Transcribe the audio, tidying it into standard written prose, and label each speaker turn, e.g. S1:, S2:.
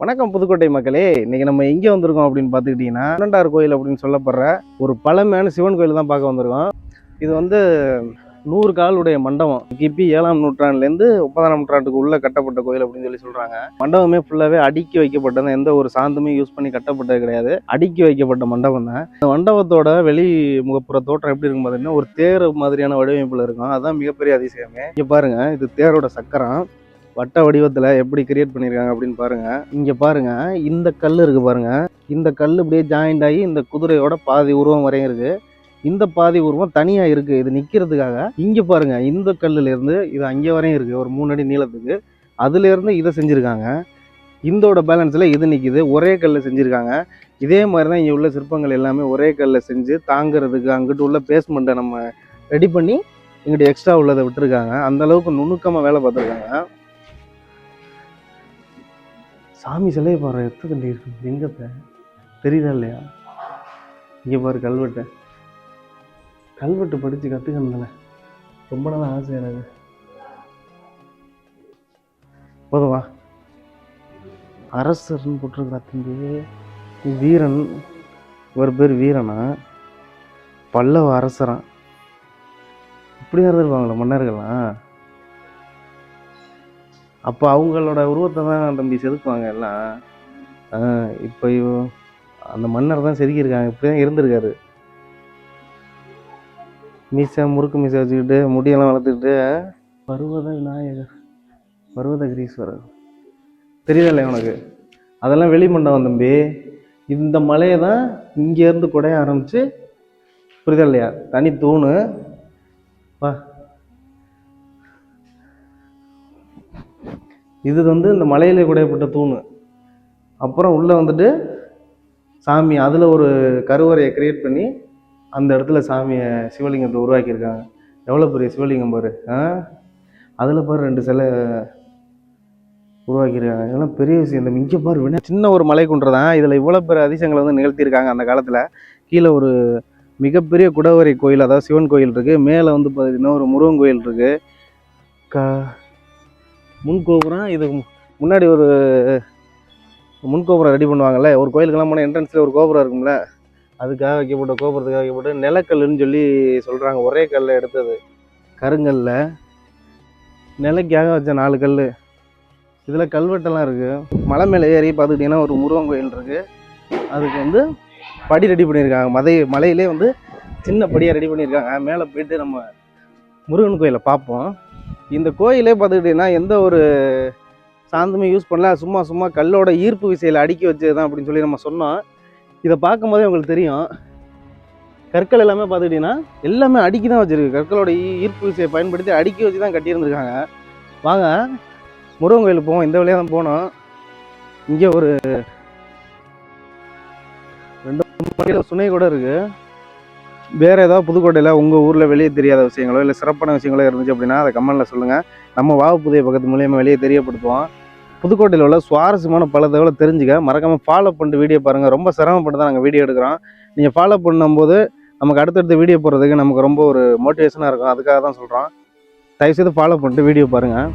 S1: வணக்கம் புதுக்கோட்டை மக்களே. இன்னைக்கு நம்ம எங்கே வந்திருக்கோம் அப்படின்னு பார்த்துக்கிட்டிங்கன்னா ஆண்டார் கோயில் அப்படின்னு சொல்லப்படுற ஒரு பழமையான சிவன் கோயில் தான் பார்க்க வந்திருக்கோம். இது வந்து 100 காலுடைய மண்டபம். கிபி 7ஆம் நூற்றாண்டுலேருந்து 30ஆம் நூற்றாண்டுக்கு உள்ள கட்டப்பட்ட கோயில் அப்படின்னு சொல்கிறாங்க. மண்டபமே ஃபுல்லாகவே அடுக்கி வைக்கப்பட்டது, எந்த ஒரு சாந்துமே யூஸ் பண்ணி கட்டப்பட்டது கிடையாது. அடுக்கி வைக்கப்பட்ட மண்டபம் தான். இந்த மண்டபத்தோட வெளி முகப்புற தோற்றம் எப்படி இருக்கும் பார்த்தீங்கன்னா ஒரு தேர் மாதிரியான வடிவமைப்பில் இருக்கும். அதுதான் மிகப்பெரிய அதிசயமே. இங்கே பாருங்க, இது தேரோட சக்கரம் வட்ட வடிவத்தில் எப்படி கிரியேட் பண்ணியிருக்காங்க அப்படின்னு பாருங்க. இங்கே பாருங்க, இந்த கல் இருக்கு பாருங்க. இந்த கல் இப்படியே ஜாயிண்ட் ஆகி இந்த குதிரையோட பாதி உருவம் வரையும் இருக்கு. இந்த பாதி உருவம் தனியாக இருக்குது, இது நிற்கிறதுக்காக. இங்கே பாருங்க, இந்த கல்லுலேருந்து இது அங்கே வரையும் இருக்குது, ஒரு 3 அடி நீளத்துக்கு. அதுலேருந்து இதை செஞ்சுருக்காங்க. இந்தோட பேலன்ஸில் இது நிற்கிது, ஒரே கல்லில் செஞ்சுருக்காங்க. இதே மாதிரி தான் இங்கே உள்ள சிற்பங்கள் எல்லாமே ஒரே கல்லில் செஞ்சு தாங்கிறதுக்கு அங்கிட்டு உள்ள பேஸ்மெண்ட்டை நம்ம ரெடி பண்ணி இங்கிட்டு எக்ஸ்ட்ரா உள்ளதை விட்டுருக்காங்க. அந்தளவுக்கு நுணுக்கமாக வேலை பார்த்துருக்காங்க. சாமி சிலையை பாரு, எத்த தண்டி இருக்கு லிங்கத்தை, தெரியுதா இல்லையா? இங்கே பாரு கல்வெட்டு படித்து கற்றுக்கணும்ல, ரொம்ப நாள் ஆசை எனக்கு. போதுவா, அரசர்னு போட்டிருக்கிறா தம்பி. வீரன், ஒரு பேர் வீரனா, பல்லவ அரசரான். இப்படி இருந்திருப்பாங்களா மன்னர்கள்லாம்? அப்போ அவங்களோட உருவத்தை தான் தம்பி செதுக்குவாங்க எல்லாம். இப்போ அந்த மன்னர் தான் செதுக்கியிருக்காங்க, இப்படி தான் இருந்திருக்காரு. மீசை, முறுக்கு மீசை வச்சுக்கிட்டு முடியெல்லாம் வளர்த்துக்கிட்டு பர்வத விநாயகர், பர்வதகிரீஸ்வரர், தெரியுதா இல்லையா உனக்கு? அதெல்லாம் வெளிமண்டபம் தம்பி. இந்த மலையை தான் இங்கேருந்து குடைய ஆரம்பித்து, புரியுதா இல்லையா, தனி தூணு. வா, இது வந்து இந்த மலையிலே குடையப்பட்ட தூணு. அப்புறம் உள்ளே வந்துட்டு சாமி, அதில் ஒரு கருவறையை கிரியேட் பண்ணி அந்த இடத்துல சாமியை சிவலிங்கத்தை உருவாக்கியிருக்காங்க. எவ்வளோ பெரிய சிவலிங்கம் பாரு. அதில் பாரு 2 சிலை உருவாக்கியிருக்காங்க. இதெல்லாம் பெரிய விஷயம். இந்த இங்கே பாரு, சின்ன ஒரு மலை குன்று தான், இதில் இவ்வளோ பெரிய அதிசயங்களை வந்து நிகழ்த்தியிருக்காங்க அந்த காலத்தில். கீழே ஒரு மிகப்பெரிய குடவரை கோயில், அதாவது சிவன் கோயில் இருக்குது. மேலே வந்து பார்த்தீங்கன்னா ஒரு முருகன் கோயில் இருக்குது. முன்கோபுரம், இது முன்னாடி ஒரு முன்கோபுரம் ரெடி பண்ணுவாங்கல்ல, ஒரு கோயிலுக்கெல்லாம் போனால் என்ட்ரன்ஸில் ஒரு கோபுரம் இருக்கும்ல, அதுக்காக வைக்கப்பட்ட கோபுரத்துக்காக வைக்கப்பட்ட நிலக்கல்லுன்னு சொல்லி சொல்கிறாங்க. ஒரே கல்லை எடுத்தது, கருங்கல்ல நிலைக்காக வச்ச 4 கல். இதில் கல்வெட்டெல்லாம் இருக்குது. மலை மேலே ஏறி பார்த்துக்கிட்டிங்கன்னா ஒரு முருகன் கோயில் இருக்குது. அதுக்கு வந்து படி ரெடி பண்ணியிருக்காங்க. மலையிலே வந்து சின்ன படியாக ரெடி பண்ணியிருக்காங்க. மேலே போயிட்டு நம்ம முருகன் கோயிலை பார்ப்போம். இந்த கோயிலே பார்த்துக்கிட்டிங்கன்னா எந்த ஒரு சாந்துமே யூஸ் பண்ணல, சும்மா கல்லோட ஈர்ப்பு விசையில் அடுக்கி வச்சது தான் அப்படின்னு சொல்லி நம்ம சொன்னோம். இதை பார்க்கும் போதே உங்களுக்கு தெரியும், கற்கள் எல்லாமே பார்த்துக்கிட்டிங்கன்னா எல்லாமே அடுக்கி தான் வச்சுருக்கு. கற்களோட ஈர்ப்பு விசையை பயன்படுத்தி அடுக்கி வச்சு தான் கட்டியிருந்துருக்காங்க. வாங்க முருகன் கோயிலுக்கு போவோம். இந்த வழியாக தான் போனோம். இங்கே ஒரு 2 சுனை கூட இருக்குது. வேறு ஏதாவது புதுக்கோட்டையில் உங்கள் ஊரில் வெளியே தெரியாத விஷயங்களோ இல்லை சிறப்பான விஷயங்களோ இருந்துச்சு அப்படின்னா அதை கமெண்ட்டில் சொல்லுங்கள். நம்ம வாவு புதிய பக்கத்து மூலியமாக வெளியே தெரியப்படுத்துவோம். புதுக்கோட்டையில் உள்ள சுவாரஸ்யமான பல தகவலை தெரிஞ்சுக்க மறக்காமல் ஃபாலோ பண்ணிட்டு வீடியோ பாருங்கள். ரொம்ப சிரமப்பட்டு தான் நாங்கள் வீடியோ எடுக்கிறோம். நீங்கள் ஃபாலோ பண்ணும்போது நமக்கு அடுத்தடுத்த வீடியோ போடுறதுக்கு நமக்கு ரொம்ப ஒரு மோட்டிவேஷனாக இருக்கும். அதுக்காக தான் சொல்கிறோம். தயவுசெய்து ஃபாலோ பண்ணிட்டு வீடியோ பாருங்கள்.